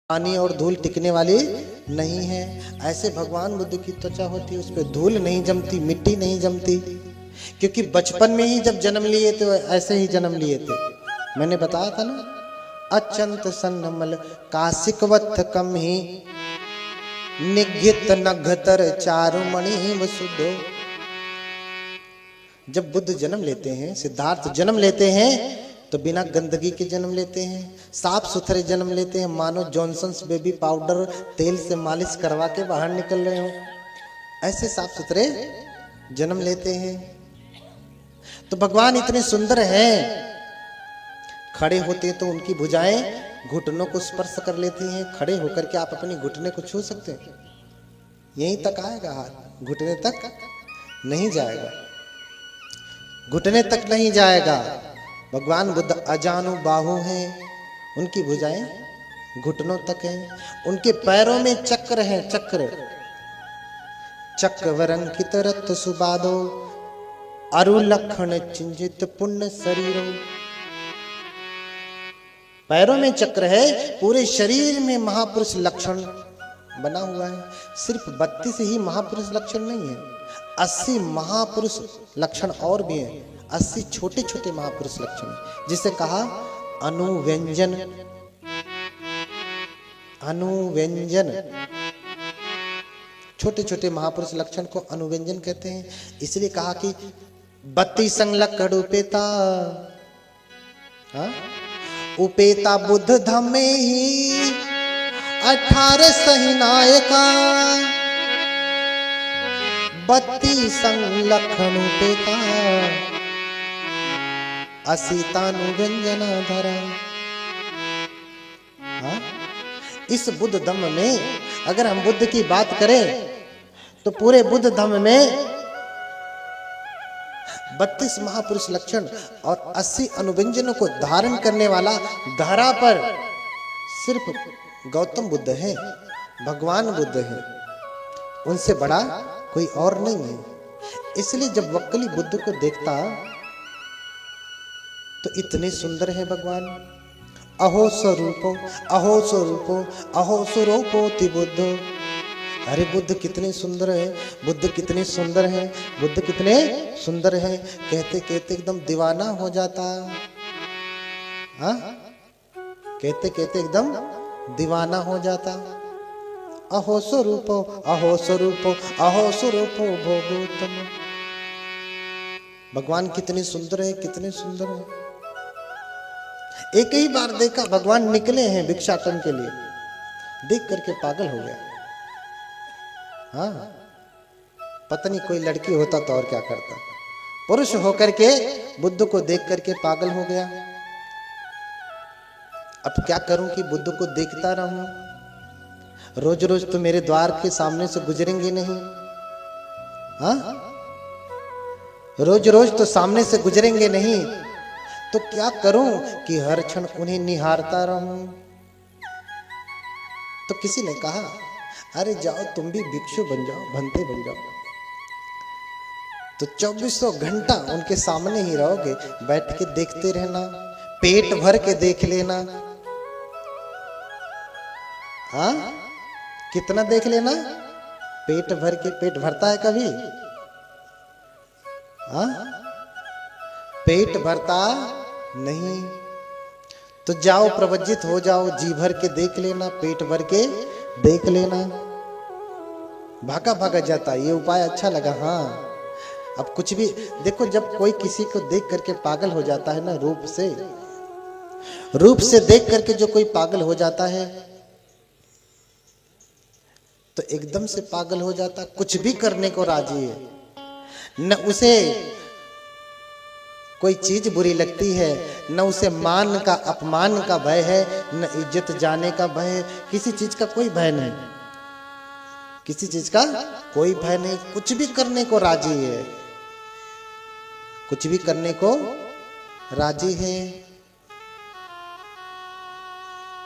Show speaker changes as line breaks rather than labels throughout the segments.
पानी और धूल टिकने वाली नहीं है। ऐसे भगवान बुद्ध की त्वचा होती है, उस पर धूल नहीं जमती, मिट्टी नहीं जमती, क्योंकि बचपन में ही जब जन्म लिए थे ऐसे ही जन्म लिए थे। मैंने बताया था ना, अचंत सन्नमल कासिकवत कम ही निघित नघतर चारुमणि वसुधो। जब बुद्ध जन्म लेते हैं, सिद्धार्थ जन्म लेते हैं, तो बिना गंदगी के जन्म लेते हैं, साफ सुथरे जन्म लेते हैं, मानो जॉनसन्स बेबी पाउडर तेल से मालिश करवा के बाहर निकल रहे हो, ऐसे साफ सुथरे जन्म लेते हैं। तो भगवान इतने सुंदर हैं, खड़े होते तो उनकी भुजाएं घुटनों को स्पर्श कर लेती हैं। खड़े होकर के आप अपनी घुटने को छू सकते हैं, यहीं तक आएगा हाथ, घुटने तक नहीं जाएगा, घुटने तक नहीं जाएगा। भगवान बुद्ध अजानु बाहु हैं, उनकी भुजाएं घुटनों तक हैं, उनके पैरों में चक्र हैं, चक्र चक्रवरंकित रत्न सुबादो अरुलक्षण चिंजित पुण्य शरीरो। पैरों में चक्र है, पूरे शरीर में महापुरुष लक्षण बना हुआ है। सिर्फ 32 ही महापुरुष लक्षण नहीं है, 80 महापुरुष लक्षण और भी हैं, 80 छोटे छोटे महापुरुष लक्षण, जिसे कहा अनुव्यंजन। अनुव्यंजन, छोटे छोटे महापुरुष लक्षण को अनुव्यंजन कहते हैं। इसलिए कहा कि 32 संलक्षण उपेता, उपेता बुद्ध धम्मे ही 18 सहिनायका। 32 संलक्षण उपेता असीतानुव्यंजना धरा। इस बुद्ध धम्म में अगर हम बुद्ध की बात करें तो पूरे बुद्ध धम्म में 32 महापुरुष लक्षण और 80 अनुव्यंजनों को धारण करने वाला धरा पर सिर्फ गौतम बुद्ध है, भगवान बुद्ध है, उनसे बड़ा कोई और नहीं है। इसलिए जब वक्कली बुद्ध को देखता तो इतने सुंदर है भगवान। अहो स्वरूपो, अहो स्वरूपो, अहो स्वरूपोति बुद्ध। अरे बुद्ध कितने सुंदर है, बुद्ध कितने सुंदर है, बुद्ध कितने सुंदर है, कहते कहते एकदम दीवाना हो जाता। हाँ, कहते कहते एकदम दीवाना हो जाता। अहो स्वरूपो, अहो स्वरूपो, अहो स्वरूपो भोगोत्तम। भगवान कितने सुंदर है, कितने सुंदर है। एक ही बार देखा, भगवान निकले हैं भिक्षाटन के लिए, देख करके पागल हो गया। हाँ, पत्नी कोई लड़की होता तो और क्या करता, पुरुष होकर के बुद्ध को देख करके पागल हो गया। अब क्या करूं कि बुद्ध को देखता रहूं, रोज रोज तो मेरे द्वार के सामने से गुजरेंगे नहीं। हाँ, रोज रोज तो सामने से गुजरेंगे नहीं, तो क्या करूं कि हर क्षण उन्हें निहारता रहूं। तो किसी ने कहा, अरे जाओ तुम भी भिक्षु बन जाओ, भंते बन जाओ, तो 2400 घंटा उनके सामने ही रहोगे, बैठ के देखते रहना, पेट भर के देख लेना। हाँ, कितना देख लेना, पेट भर के। पेट भरता है कभी? हाँ, पेट भरता नहीं। तो जाओ प्रवज्जित हो जाओ, जी भर के देख लेना, पेट भर के देख लेना। भागा भागा जाता, ये उपाय अच्छा लगा। हाँ, अब कुछ भी देखो, जब कोई किसी को देख करके पागल हो जाता है ना, रूप से देख करके जो कोई पागल हो जाता है तो एकदम से पागल हो जाता, कुछ भी करने को राजी है, न उसे कोई चीज बुरी लगती है, न उसे मान का अपमान का भय है, न इज्जत जाने का भय है, किसी चीज का कोई भय नहीं, किसी चीज का कोई भय नहीं, कुछ भी करने को राजी है, कुछ भी करने को राजी है।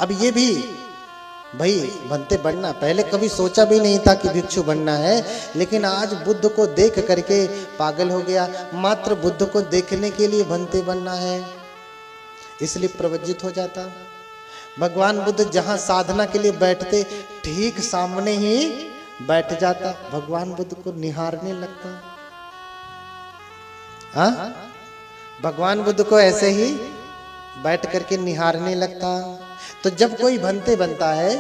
अब ये भी भाई भंते बनना, पहले कभी सोचा भी नहीं था कि भिक्षु बनना है, लेकिन आज बुद्ध को देख करके पागल हो गया। मात्र बुद्ध को देखने के लिए भंते बनना है, इसलिए प्रवज्जित हो जाता। भगवान बुद्ध जहां साधना के लिए बैठते ठीक सामने ही बैठ जाता, भगवान बुद्ध को निहारने लगता। हाँ, भगवान बुद्ध को ऐसे ही बैठ करके निहारने लगता। तो जब कोई भंते बनता है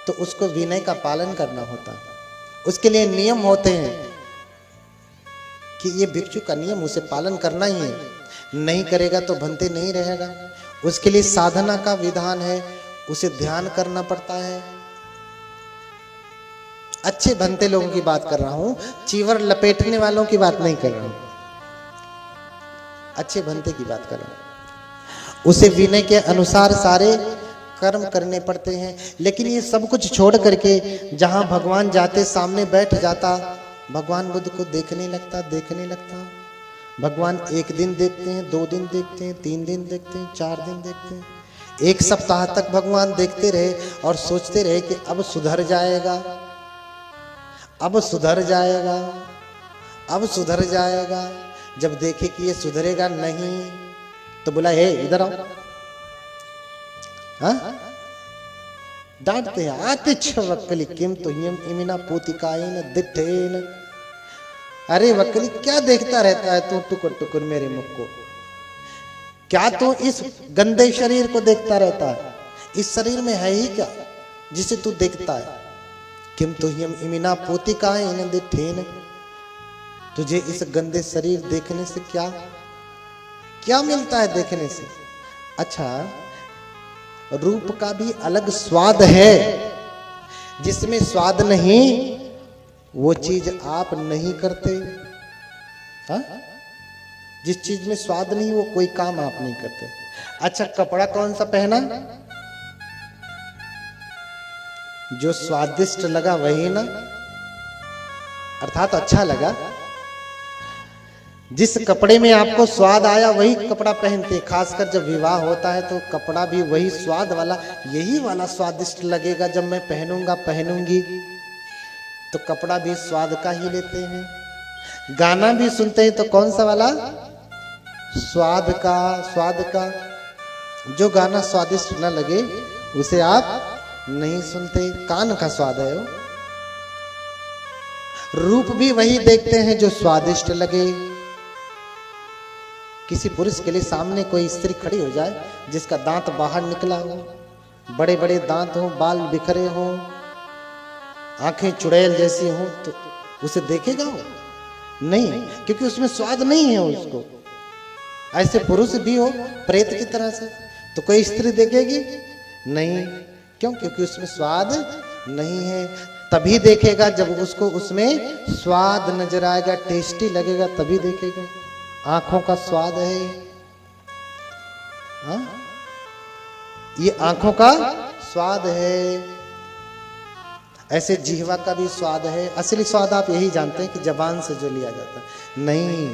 तो उसको विनय का पालन करना होता, उसके लिए नियम होते हैं कि ये भिक्षु का नियम उसे पालन करना ही है, नहीं करेगा तो भंते नहीं रहेगा। उसके लिए साधना का विधान है, उसे ध्यान करना पड़ता है। अच्छे भंते लोगों की बात कर रहा हूं, चीवर लपेटने वालों की बात नहीं कर रहा हूं, अच्छे भंते की बात कर रहा हूं। उसे विनय के अनुसार सारे कर्म करने पड़ते हैं। लेकिन ये सब कुछ छोड़ करके जहां भगवान जाते सामने बैठ जाता, भगवान बुद्ध को देखने लगता, देखने लगता। भगवान एक दिन देखते हैं, 2 दिन देखते हैं, 3 दिन देखते हैं, 4 दिन देखते हैं, 1 सप्ताह तक भगवान देखते रहे और सोचते रहे कि अब सुधर जाएगा, अब सुधर जाएगा, अब सुधर जाएगा। जब देखे कि ये सुधरेगा नहीं तो बोला, हे इधर आओ। हाँ, डांटते हैं, आतिच्छ वक्कली किम तुह्यम इमिना पूतिकायेन दिट्ठेन। अरे वक्कली, क्या देखता रहता है तू टुकुर टुकुर मेरे मुख को? क्या तू इस गंदे शरीर को देखता रहता है? इस शरीर में है ही क्या जिसे तू देखता है? किम तुह्यम इमिना पूतिकायेन दिट्ठेन। तुझे इस गंदे शरीर देखने से क्या क्या मिलता है देखने से? अच्छा, रूप का भी अलग स्वाद है, जिसमें स्वाद नहीं वो चीज आप नहीं करते। हाँ, जिस चीज में स्वाद नहीं वो कोई काम आप नहीं करते। अच्छा, कपड़ा कौन सा पहना? जो स्वादिष्ट लगा वही ना, अर्थात अच्छा लगा। जिस कपड़े में आपको स्वाद आया वही कपड़ा पहनते। खासकर जब विवाह होता है तो कपड़ा भी वही स्वाद वाला, यही वाला स्वादिष्ट लगेगा जब मैं पहनूंगा पहनूंगी, तो कपड़ा भी स्वाद का ही लेते हैं। गाना भी सुनते हैं तो कौन सा वाला? स्वाद का, स्वाद का। जो गाना स्वादिष्ट न लगे उसे आप नहीं सुनते, कान का स्वाद है वो। रूप भी वही देखते हैं जो स्वादिष्ट लगे। किसी पुरुष के लिए सामने कोई स्त्री खड़ी हो जाए जिसका दांत बाहर निकला हो, बड़े बड़े दांत हो, बाल बिखरे हो, आंखें चुड़ैल जैसी हो, तो उसे देखेगा वो? नहीं, क्योंकि उसमें स्वाद नहीं है उसको। ऐसे पुरुष भी हो प्रेत की तरह से तो कोई स्त्री देखेगी नहीं। क्यों? क्योंकि उसमें स्वाद नहीं है। तभी देखेगा जब उसको उसमें स्वाद नजर आएगा, टेस्टी लगेगा, तभी देखेगा। आंखों का स्वाद है। हाँ? ये आंखों का स्वाद है। ऐसे जीवा का भी स्वाद है। असली स्वाद आप यही जानते हैं कि जबान से जो लिया जाता है। नहीं,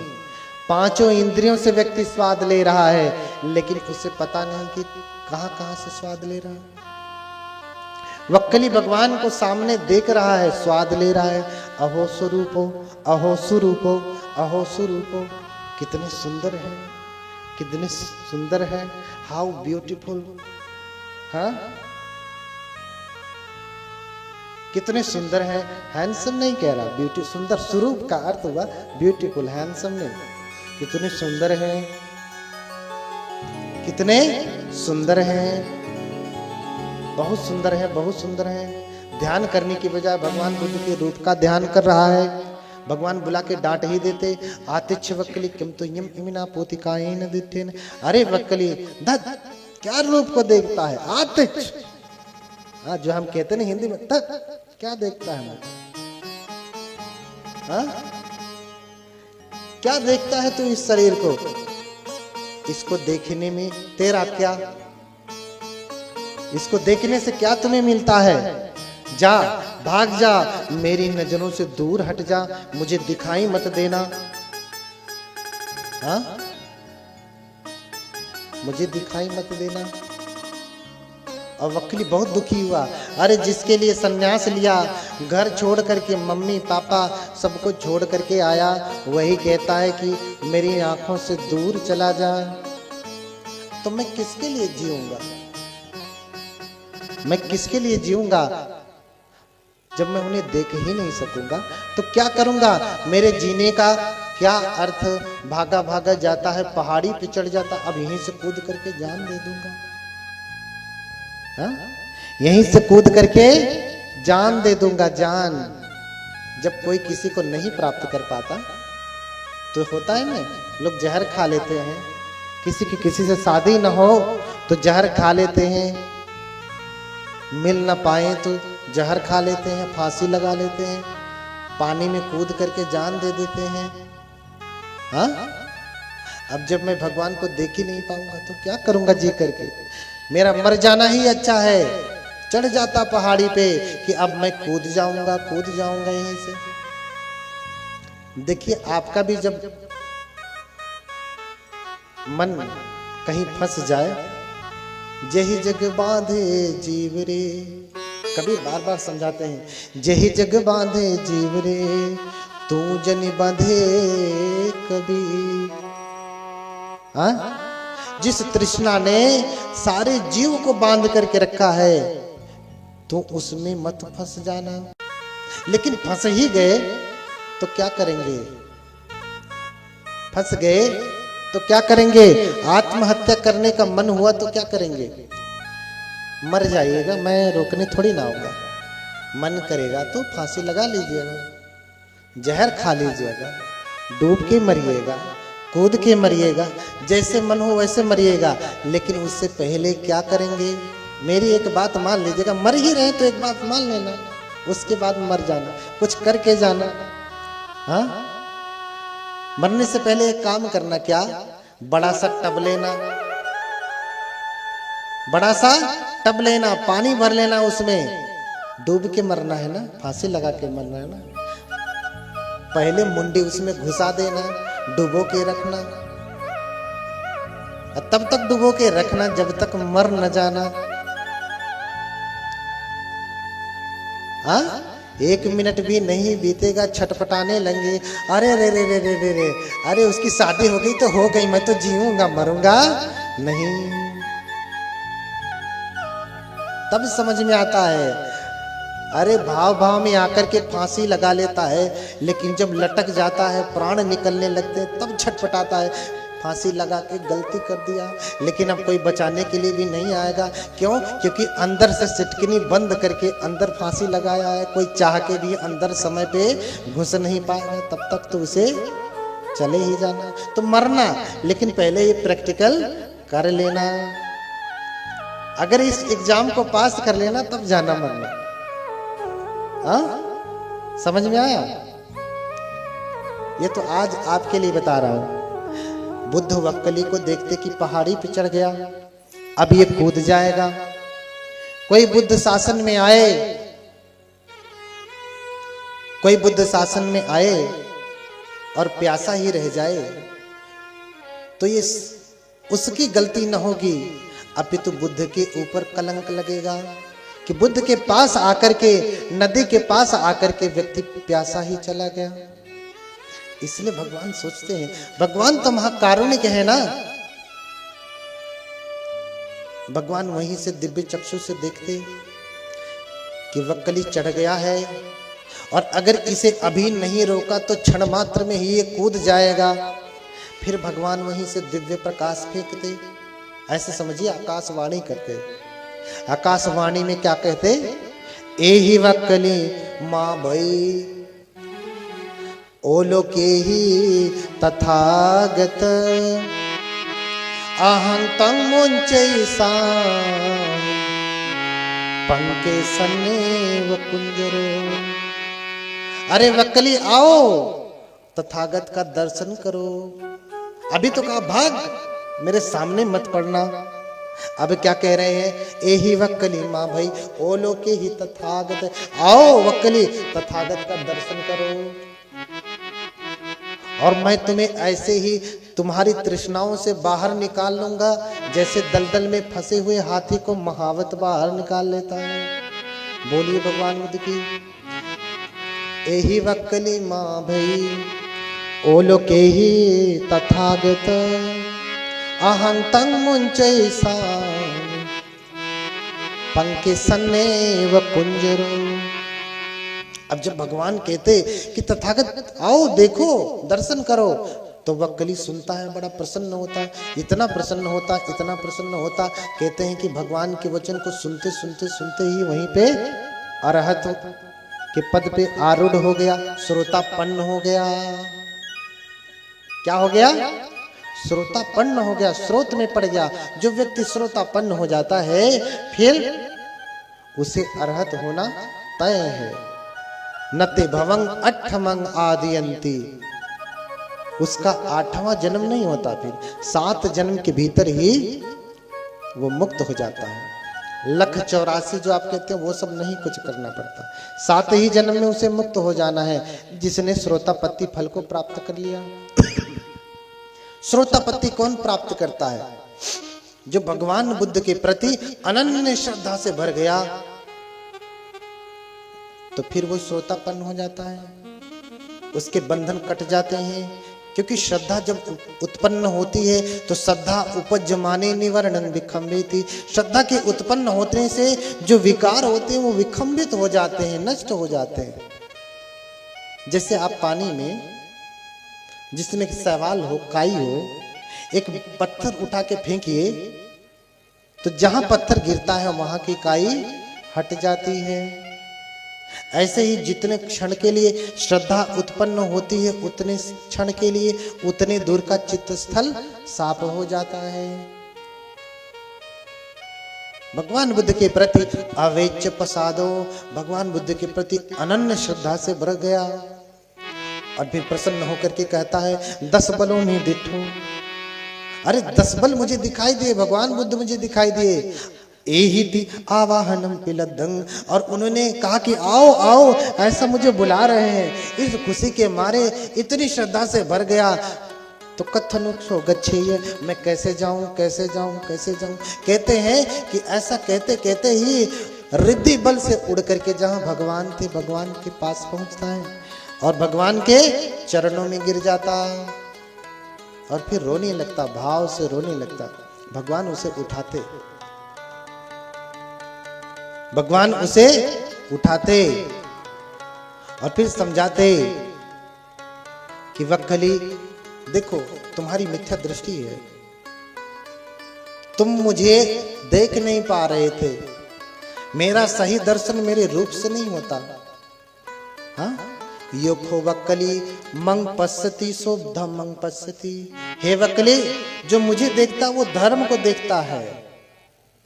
5 इंद्रियों से व्यक्ति स्वाद ले रहा है, लेकिन उसे पता नहीं कि कहां कहां से स्वाद ले रहा है। वक्कली भगवान को सामने देख रहा है, स्वाद ले रहा है। अहो स्वरूपो, अहो स्वरूपो, अहो स्वरूपो। कितने सुंदर है, कितने सुंदर है। How beautiful. हाँ, कितने सुंदर है। हैंडसम नहीं कह रहा, ब्यूटी, सुंदर। स्वरूप का अर्थ हुआ ब्यूटीफुल, हैंडसम नहीं। कितने सुंदर है, कितने सुंदर है, बहुत सुंदर है, बहुत सुंदर है। ध्यान करने की बजाय भगवान बुद्ध के रूप का ध्यान कर रहा है। भगवान बुला के डांट ही देते। आतिच्छ वक्कली किम तुह्यम इमिना पूतिकायेन दिट्ठेन। अरे वक्कली, धत, क्या रूप को देखता है? आतिच्छ। हाँ, जो हम कहते ना हिंदी में, क्या देखता है? हाँ, क्या देखता है तू इस शरीर को? इसको देखने में तेरा क्या? इसको देखने से क्या तुम्हें मिलता है? जा, भाग जा, मेरी नजरों से दूर हट जा, मुझे दिखाई मत देना। हाँ, मुझे दिखाई मत देना। और वक्कली बहुत दुखी हुआ। अरे जिसके लिए सन्यास लिया, घर छोड़ करके, मम्मी पापा सबको छोड़ करके आया, वही कहता है कि मेरी आंखों से दूर चला जा, तो मैं किसके लिए जीऊंगा? मैं किसके लिए जीऊंगा जब मैं उन्हें देख ही नहीं सकूंगा? तो क्या करूंगा? मेरे जीने का क्या अर्थ? भागा भागा जाता है, पहाड़ी पे चढ़ जाता, अब यहीं से कूद करके जान दे दूंगा। हाँ? यहीं से कूद करके जान दे दूंगा, जान। जब कोई किसी को नहीं प्राप्त कर पाता तो होता है ना, लोग जहर खा लेते हैं। किसी की किसी से शादी ना हो तो जहर खा लेते हैं, मिल ना पाए तो जहर खा लेते हैं, फांसी लगा लेते हैं, पानी में कूद करके जान दे देते हैं। हाँ? अब जब मैं भगवान को देख ही नहीं पाऊंगा तो क्या करूंगा जी करके? मेरा मर जाना ही अच्छा है। चढ़ जाता पहाड़ी पे कि अब मैं कूद जाऊंगा यहीं से। देखिए, आपका भी जब मन कहीं फंस जाए, जेहि जग बांधे जीव रे, कभी बार बार समझाते हैं, जेहि जग बांधे जीव रे, तू जनि बांधे कभी। हाँ? जिस तृष्णा ने सारे जीव को बांध करके रखा है, तो उसमें मत फंस जाना। लेकिन फंस ही गए तो क्या करेंगे? फंस गए तो क्या करेंगे? आत्महत्या करने का मन हुआ तो क्या करेंगे? मर जाइएगा, मैं रोकने थोड़ी ना आऊंगा। मन करेगा तो फांसी लगा लीजिएगा, जहर खा लीजिएगा, डूब के मरिएगा, कूद के मरिएगा, जैसे मन हो वैसे मरिएगा। लेकिन उससे पहले क्या करेंगे? मेरी एक बात मान लीजिएगा, मर ही रहे तो एक बात मान लेना, उसके बाद मर जाना, कुछ करके जाना। हाँ? मरने से पहले एक काम करना, क्या? बड़ा सा टब लेना, बड़ा सा टब लेना, पानी भर लेना, उसमें डूब के मरना है ना, फांसी लगा के मरना है ना। पहले मुंडी उसमें घुसा देना, डुबो के रखना, तब तक डुबो के रखना जब तक मर न जाना। हाँ? 1 मिनट भी नहीं बीतेगा, छटपटाने लगे, अरे रे रे रे रे रे रे, अरे उसकी शादी हो गई तो हो गई, मैं तो जीऊंगा मरूंगा नहीं। तब समझ में आता है। अरे भाव भाव में आकर के फांसी लगा लेता है, लेकिन जब लटक जाता है, प्राण निकलने लगते हैं, तब छटपटाता है, फांसी लगा के गलती कर दिया। लेकिन अब कोई बचाने के लिए भी नहीं आएगा। क्यों? क्योंकि अंदर से सिटकनी बंद करके अंदर फांसी लगाया है। कोई चाह के भी अंदर समय पे घुस नहीं पाएगा, तब तक तो उसे चले ही जाना। तो मरना, लेकिन पहले ये प्रैक्टिकल कर लेना। अगर इस एग्जाम को पास कर लेना तब जाना मरना। हाँ? समझ में आया? ये तो आज आपके लिए बता रहा हूं। बुद्ध वक्कली को देखते कि पहाड़ी पे चढ़ गया, अब ये कूद जाएगा। कोई बुद्ध शासन में आए, कोई बुद्ध शासन में आए और प्यासा ही रह जाए तो ये उसकी गलती न होगी, अपितु बुद्ध के ऊपर कलंक लगेगा कि बुद्ध के पास आकर के, नदी के पास आकर के व्यक्ति प्यासा ही चला गया। इसलिए भगवान सोचते हैं, भगवान तो महाकारुणिक है ना। भगवान वहीं से दिव्य चक्षु से देखते कि वक्कली चढ़ गया है, और अगर इसे अभी नहीं रोका तो क्षण मात्र में ही ये कूद जाएगा। फिर भगवान वहीं से दिव्य प्रकाश फेंकते। ऐसे समझिए, आकाशवाणी करते। आकाशवाणी में क्या कहते? एहि वक्कली माँ भई ओलो के ही तथागत, अहं तं मुंचैसा पंके सन्नेव कुंजरो। अरे वक्कली आओ, तथागत का दर्शन करो। अभी तो कहा भाग, मेरे सामने मत पड़ना। अब क्या कह रहे हैं? एहि वक्कली माँ भाई ओलो के ही तथागत, आओ वक्कली तथागत का दर्शन करो, और मैं तुम्हें ऐसे ही तुम्हारी तृष्णाओं से बाहर निकाल लूंगा, जैसे दलदल में फंसे हुए हाथी को महावत बाहर निकाल लेता है। बोलिए भगवान बुद्ध की। एहि वक्कली माँ भई ओलो के ही तथागत, अहं तं मुंचैसा पंके सन्ने व कुंजरो। अब जब भगवान कहते कि तथागत आओ देखो दर्शन करो, तो वक्कली सुनता है, बड़ा प्रसन्न होता है, इतना प्रसन्न होता, इतना प्रसन्न होता। कहते हैं कि भगवान के वचन को सुनते सुनते सुनते ही वहीं पे अरहत के पद पे आरूढ़ हो गया, श्रोतापन्न हो गया। क्या हो गया? श्रोतापन्न हो गया, स्रोत में पड़ गया। जो व्यक्ति श्रोतापन्न हो जाता है फिर उसे अरहत होना तय है। नते भवंग अठमंग आदियंती, उसका 8वां जन्म नहीं होता, फिर 7 जन्म के भीतर ही वो मुक्त हो जाता है। 1,84,000 जो आप कहते हैं वो सब नहीं कुछ करना पड़ता, 7 ही जन्म में उसे मुक्त हो जाना है, जिसने श्रोतापत्ति फल को प्राप्त कर लिया। श्रोतापत्ति कौन प्राप्त करता है? जो भगवान बुद्ध के प्रति अनन्य श्रद्धा से भर गया, तो फिर वो श्रोतापन्न हो जाता है, उसके बंधन कट जाते हैं। क्योंकि श्रद्धा जब उत्पन्न होती है तो श्रद्धा उपजमाने निवर्णन विखंबित, श्रद्धा के उत्पन्न होने से जो विकार होते हैं वो विखंबित हो जाते हैं, नष्ट हो जाते हैं। जैसे आप पानी में जिसमें सवाल हो, काई हो, एक पत्थर उठा के फेंकिए तो जहां पत्थर गिरता है वहां की काई हट जाती है। ऐसे ही जितने क्षण के लिए श्रद्धा उत्पन्न होती है उतने क्षण के लिए उतने दूर का चित्त स्थल साफ हो जाता है। भगवान बुद्ध के प्रति अवेच्य प्रसादो, भगवान बुद्ध के प्रति अनन्य श्रद्धा से भर गया और फिर प्रसन्न होकर के कहता है 10 बलों में दिठो। अरे 10 बल मुझे दिखाई दिए, भगवान बुद्ध मुझे दिखाई दिए। एहि आवाहनम पिलदंग, और उन्होंने कहा कि आओ आओ, ऐसा मुझे बुला रहे हैं। इस खुशी के मारे इतनी श्रद्धा से भर गया तो कथनुक्षो गच्छेय, मैं कैसे जाऊं कैसे जाऊं कैसे जाऊं। कहते हैं कि ऐसा कहते कहते ही रिद्धि बल से उड़ करके जहां भगवान थे भगवान के पास पहुंचता है और भगवान के चरणों में गिर जाता और फिर रोने लगता, भाव से रोने लगता। भगवान उसे उठाते, भगवान उसे उठाते और फिर समझाते कि वक्कली देखो तुम्हारी मिथ्या दृष्टि है, तुम मुझे देख नहीं पा रहे थे, मेरा सही दर्शन मेरे रूप से नहीं होता। हाँ, योखो वक्कली मंग पश्यति सो धम्मं पश्यति। हे वक्कली, जो मुझे देखता वो धर्म को देखता है।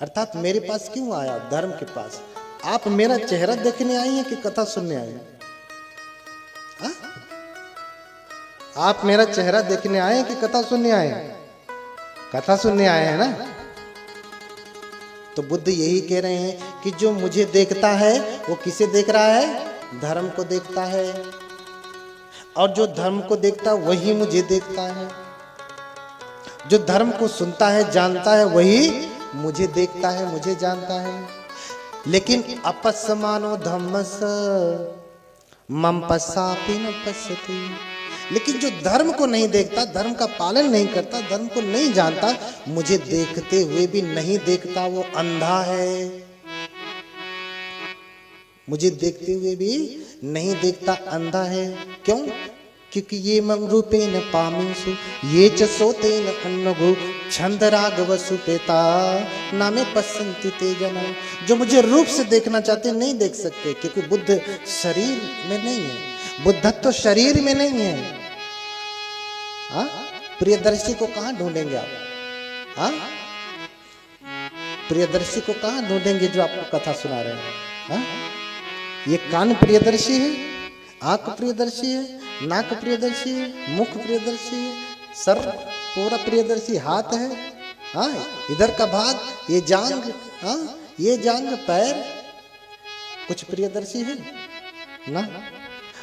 अर्थात मेरे पास क्यों आया? धर्म के पास। आप मेरा चेहरा देखने आई हैं कि कथा सुनने आई हैं? आप मेरा चेहरा देखने आए हैं कि कथा सुनने आए हैं? कथा सुनने आए हैं ना। तो बुद्ध यही कह रहे हैं कि जो मुझे देखता है वो किसे देख रहा है? धर्म को देखता है, और जो धर्म को देखता है वही मुझे देखता है। जो धर्म को सुनता है जानता है वही मुझे देखता है, मुझे जानता है। लेकिन अपस्मानो धम्मस मम पश्यापि न पश्यति, लेकिन जो धर्म को नहीं देखता, धर्म का पालन नहीं करता, धर्म को नहीं जानता, मुझे देखते हुए भी नहीं देखता, वो अंधा है। मुझे देखते हुए भी नहीं देखता, अंधा है। क्यों? क्योंकि ये रूपे न पामीसु ये च सोते न अन्नगु छंद राघव सुपेता नामे पसंती ते जना। जो मुझे रूप से देखना चाहते नहीं देख सकते, क्योंकि बुद्ध शरीर में नहीं है, बुद्धत्व तो शरीर में नहीं है। हाँ, प्रियदर्शी को कहाँ ढूंढेंगे आप? हाँ, प्रियदर्शी को कहाँ ढूंढेंगे जो आपको कथा सुना रहे हैं? हाँ, ये कान प्रियदर्शी है, आंख प्रियदर्शी है, नाक प्रियदर्शी है, मुख प्रियदर्शी है, सर पूरा प्रियदर्शी, हाथ है, हाँ इधर का भाग, ये जांग, हाँ ये जांग, पैर, कुछ प्रियदर्शी है ना।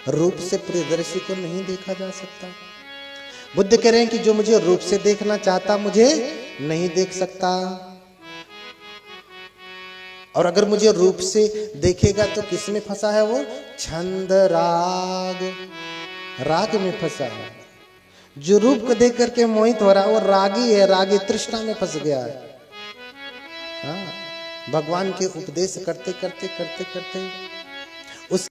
रूप से प्रियदर्शी को नहीं देखा जा सकता। बुद्ध कह रहे हैं कि जो मुझे रूप से देखना चाहता मुझे नहीं देख सकता, और अगर मुझे रूप से देखेगा तो किस में फंसा है वो? छंद राग, राग में फंसा है। जो रूप को देख करके मोहित हो रहा है वो रागी है, रागी तृष्णा में फंस गया है। हाँ, भगवान के उपदेश करते करते करते करते उस